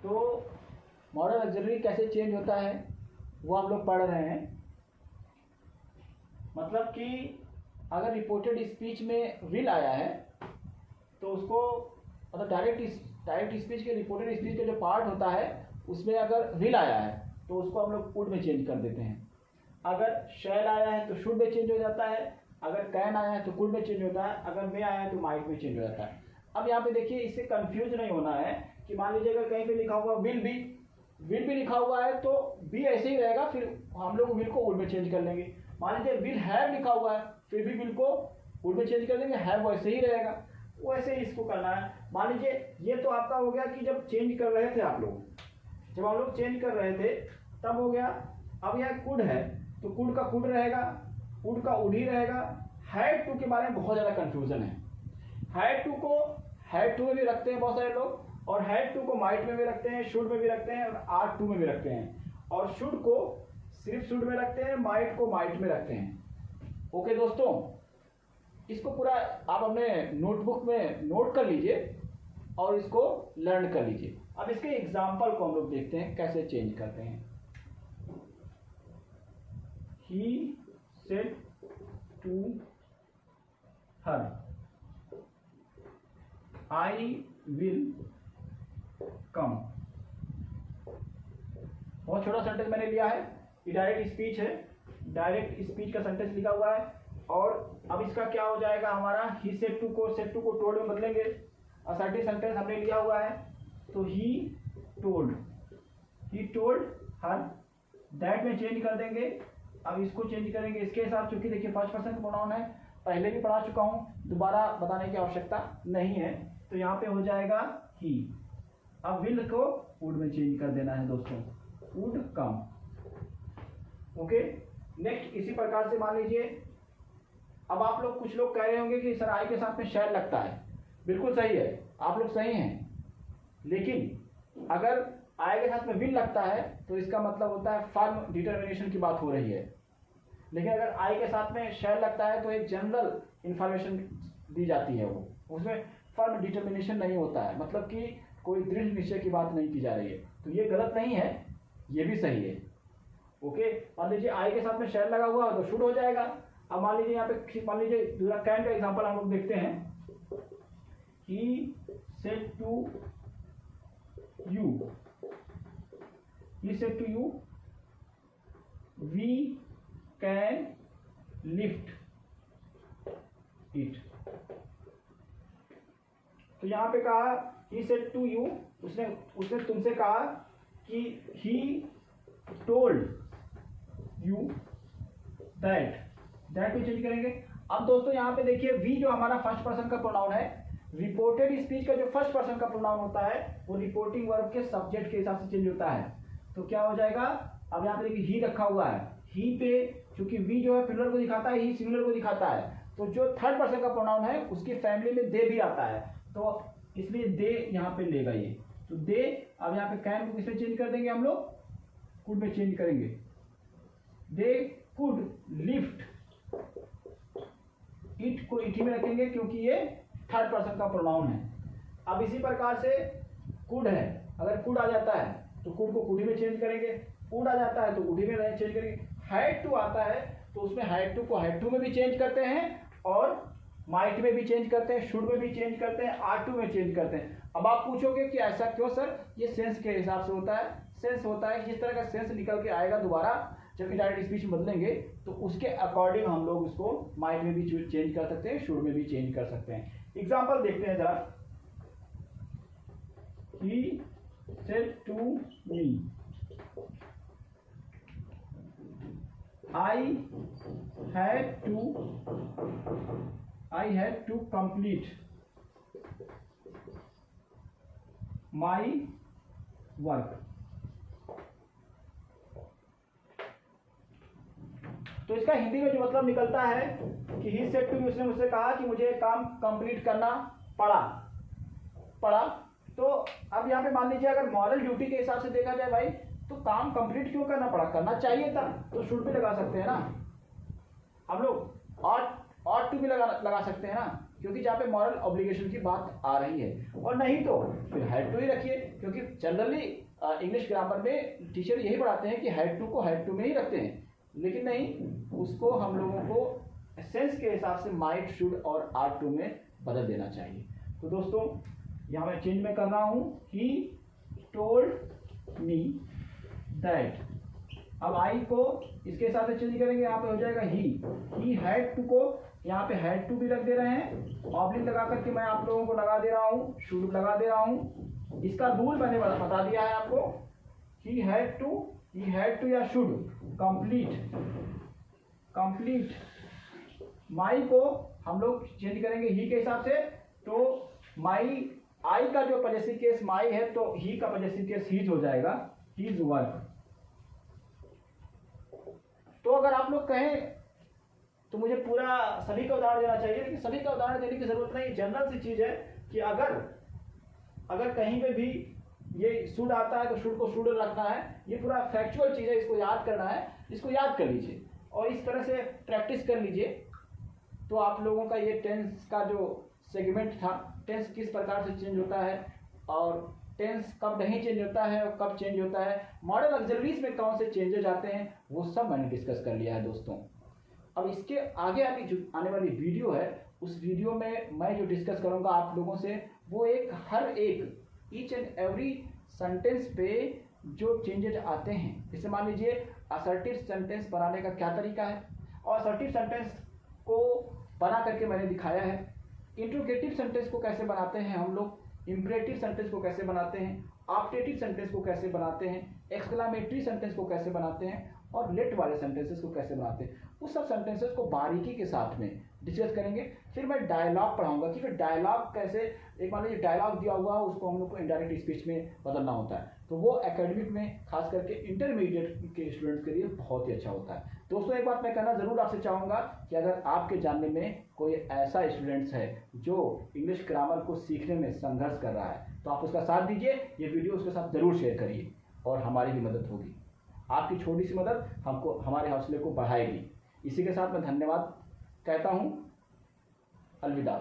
तो model auxiliary कैसे change होता है वो आप लोग पढ़ रहे हैं। मतलब कि अगर रिपोर्टेड स्पीच में विल आया है तो उसको मतलब डायरेक्ट स्पीच के रिपोर्टेड स्पीच का जो पार्ट होता है उसमें अगर विल आया है तो उसको हम लोग वुड में चेंज कर देते हैं। अगर शैल आया है तो शुड में चेंज हो जाता है, अगर कैन आया है तो कुड में चेंज होता है, अगर मे आया है तो माइट में चेंज हो जाता है। अब यहाँ पे देखिए, इससे कंफ्यूज नहीं होना है कि मान लीजिए अगर कहीं पे लिखा हुआ विल भी लिखा हुआ है तो बी ऐसे ही रहेगा, फिर हम लोग विल को वुड में चेंज कर लेंगे। मान लीजिए विल हैव लिखा हुआ है फिर भी विल को वुड में चेंज कर देंगे, हैव वैसे ही रहेगा, वैसे ही इसको करना है। मान लीजिए ये तो आपका हो गया कि जब चेंज कर रहे थे आप लोग, जब हम लोग चेंज कर रहे थे तब हो गया। अब यहाँ कुड है तो कुड का कुड रहेगा, वुड का वुड ही रहेगा। हैड टू के बारे में बहुत ज़्यादा कंफ्यूजन है। हैड टू को हैड टू में भी रखते हैं बहुत सारे लोग, और हैड टू को माइट में भी रखते हैं, शुड में भी रखते हैं, और आर टू में भी रखते हैं, और शुड को सिर्फ शुड में रखते हैं, माइट को माइट में रखते हैं। ओके दोस्तों, इसको पूरा आप अपने नोटबुक में नोट कर लीजिए और इसको लर्न कर लीजिए। अब इसके एग्जाम्पल को हम लोग देखते हैं कैसे चेंज करते हैं। He said to her, I will come। बहुत छोटा सेंटेंस मैंने लिया है, ये डायरेक्ट स्पीच है, डायरेक्ट स्पीच का सेंटेंस लिखा हुआ है। और अब इसका क्या हो जाएगा हमारा, ही सेड टू को टोल्ड में बदलेंगे। असर्टिव सेंटेंस हमने लिया हुआ है तो ही टोल्ड हर, दैट में चेंज कर देंगे। अब इसको चेंज करेंगे इसके हिसाब, चूंकि देखिए फर्स्ट पर्सन प्रोनाउन है, पहले भी पढ़ा चुका हूँ, दोबारा बताने की आवश्यकता नहीं है। तो यहाँ पे हो जाएगा ही। अब विल को वुड में चेंज कर देना है दोस्तों, वुड कम। ओके, नेक्स्ट इसी प्रकार से मान लीजिए, अब आप लोग कुछ लोग कह रहे होंगे कि सर आई के साथ में शैल लगता है। बिल्कुल सही है, आप लोग सही हैं, लेकिन अगर आई के साथ में विल लगता है तो इसका मतलब होता है फर्म डिटर्मिनेशन की बात हो रही है। लेकिन अगर आई के साथ में शैल लगता है तो एक जनरल इंफॉर्मेशन दी जाती है, वो उसमें फर्म डिटर्मिनेशन नहीं होता है, मतलब कि कोई दृढ़ निश्चय की बात नहीं की जा रही है। तो ये गलत नहीं है, ये भी सही है। ओके, मान लीजिए आई के साथ में शैल लगा हुआ तो शुड हो जाएगा। अब मान लीजिए यहाँ पे, मान लीजिए दूसरा कैन का एग्जांपल हम लोग देखते हैं। He said to you we can lift it. तो यहाँ पे कहा ही सेड टू यू, उसने तुमसे कहा कि ही टोल्ड यू दैट भी चेंज करेंगे। अब दोस्तों यहाँ पे देखिए, वी जो हमारा फर्स्ट पर्सन का प्रोनाउन है, रिपोर्टेड स्पीच का जो फर्स्ट पर्सन का प्रोनाउन होता है वो रिपोर्टिंग वर्ब के सब्जेक्ट के हिसाब से चेंज होता है। तो क्या हो जाएगा, अब यहाँ पे देखिए ही रखा हुआ है, ही पे चूंकि वी जो है प्लूरल को दिखाता है, ही सिंगुलर को दिखाता है, तो जो थर्ड पर्सन का प्रोनाउन है उसकी फैमिली में दे भी आता है, तो इसलिए दे यहाँ पे लेगा ये। तो दे, अब यहाँ पे कैन को किसमें चेंज कर देंगे हम लोग, कुड में चेंज करेंगे। दे कुड लिफ्ट इट को इट ही में रखेंगे क्योंकि ये थर्ड पर्सन का प्रोनाउन है। अब इसी प्रकार से कुड है, अगर कुड आ जाता है तो कुड को कुडी में चेंज करेंगे, उड आ जाता है तो उडी में चेंज करेंगे। हैड टू आता है तो उसमें हैड टू को हैड टू में भी चेंज करते हैं, और माइट में भी चेंज करते हैं, शुड में भी चेंज करते हैं, आर टू में चेंज करते हैं। अब आप पूछोगे कि ऐसा क्यों सर, ये सेंस के हिसाब से होता है। सेंस होता है जिस तरह का सेंस निकल के आएगा दोबारा जब डायरेक्ट स्पीच में बदलेंगे तो उसके अकॉर्डिंग हम लोग उसको माइट में भी चेंज कर सकते हैं, शुड में भी चेंज कर सकते हैं। एग्जाम्पल देखते हैं जरा। He said to me, I had to complete my work। तो इसका हिंदी में जो मतलब निकलता है कि ही सेड टू मी, उसने मुझसे कहा कि मुझे काम कंप्लीट करना पड़ा। तो अब यहाँ पे मान लीजिए अगर मॉरल ड्यूटी के हिसाब से देखा जाए भाई, तो काम कंप्लीट क्यों करना पड़ा, करना चाहिए था, तो शुड भी लगा सकते हैं ना हम लोग, और टू भी लगा सकते हैं ना, क्योंकि जहाँ पे मॉरल ऑब्लिगेशन की बात आ रही है, और नहीं तो फिर हैड टू ही रखिए, क्योंकि जनरली इंग्लिश ग्रामर में टीचर यही पढ़ाते हैं कि हैड टू को हैड टू में ही रखते हैं, लेकिन नहीं, उसको हम लोगों को सेंस के हिसाब से माइट, शुड और आर टू में बदल देना चाहिए। तो दोस्तों यहाँ मैं चेंज में कर रहा हूँ, ही टोल्ड मी दैट। अब आई को इसके साथ चेंज करेंगे, यहाँ पे हो जाएगा ही हैड टू को यहाँ पे हैड टू भी रख दे रहे हैं, ऑब्लिक लगा करके मैं आप लोगों को लगा दे रहा हूँ, शुड लगा दे रहा हूँ। इसका रूल मैंने बता दिया है आपको, ही हैड टू या शुड कंप्लीट। माई को हम लोग चेंज करेंगे ही के हिसाब से, तो माई, आई का जो पॉजेसिव केस माई है तो ही का पॉजेसिव केस हीज हो जाएगा, हीज वर्क। तो अगर आप लोग कहें तो मुझे पूरा सभी का उदाहरण देना चाहिए, लेकिन सभी का उदाहरण देने की जरूरत नहीं। जनरल सी चीज है कि अगर कहीं पे भी ये शुड आता है तो शुड को शुड रखना है, ये पूरा फैक्चुअल चीज है, इसको याद करना है, इसको याद कर लीजिए और इस तरह से प्रैक्टिस कर लीजिए। तो आप लोगों का ये टेंस का जो सेगमेंट था, टेंस किस प्रकार से चेंज होता है और टेंस कब नहीं चेंज होता है और कब चेंज होता है, मॉडल ऑक्सिलरीज में कौन से चेंजेस आते हैं, वो सब मैंने डिस्कस कर लिया है दोस्तों। अब इसके आगे अभी जो आने वाली वीडियो है, उस वीडियो में मैं जो डिस्कस करूंगा आप लोगों से, वो हर एक ईच एंड एवरी सेंटेंस पे जो चेंजेस आते हैं। जैसे मान लीजिए असर्टिव सेंटेंस बनाने का क्या तरीका है, और असर्टिव सेंटेंस को बना करके मैंने दिखाया है। इंट्रोगेटिव सेंटेंस को कैसे बनाते हैं हम लोग, इंपरेटिव सेंटेंस को कैसे बनाते हैं, ऑप्टेटिव सेंटेंस को कैसे बनाते हैं, एक्सक्लामेटरी सेंटेंस को कैसे बनाते हैं, और लेट वाले सेंटेंसेस को कैसे बनाते हैं, उस सब सेंटेंसेस को बारीकी के साथ में डिस्कस करेंगे। फिर मैं डायलॉग पढ़ाऊंगा कि फिर डायलॉग कैसे, एक मान लीजिए डायलॉग दिया हुआ है, उसको हम लोग को इनडायरेक्ट स्पीच में बदलना होता है, तो वो एकेडमिक में खास करके इंटरमीडिएट के स्टूडेंट्स के लिए बहुत ही अच्छा होता है। दोस्तों एक बात मैं कहना जरूर आपसे चाहूँगा कि अगर आपके जानने में कोई ऐसा स्टूडेंट्स है जो इंग्लिश ग्रामर को सीखने में संघर्ष कर रहा है, तो आप उसका साथ दीजिए, ये वीडियो उसके साथ जरूर शेयर करिए और हमारी भी मदद होगी। आपकी छोटी सी मदद हमको, हमारे हौसले को बढ़ाएगी। इसी के साथ मैं धन्यवाद कहता हूँ। अलविदा।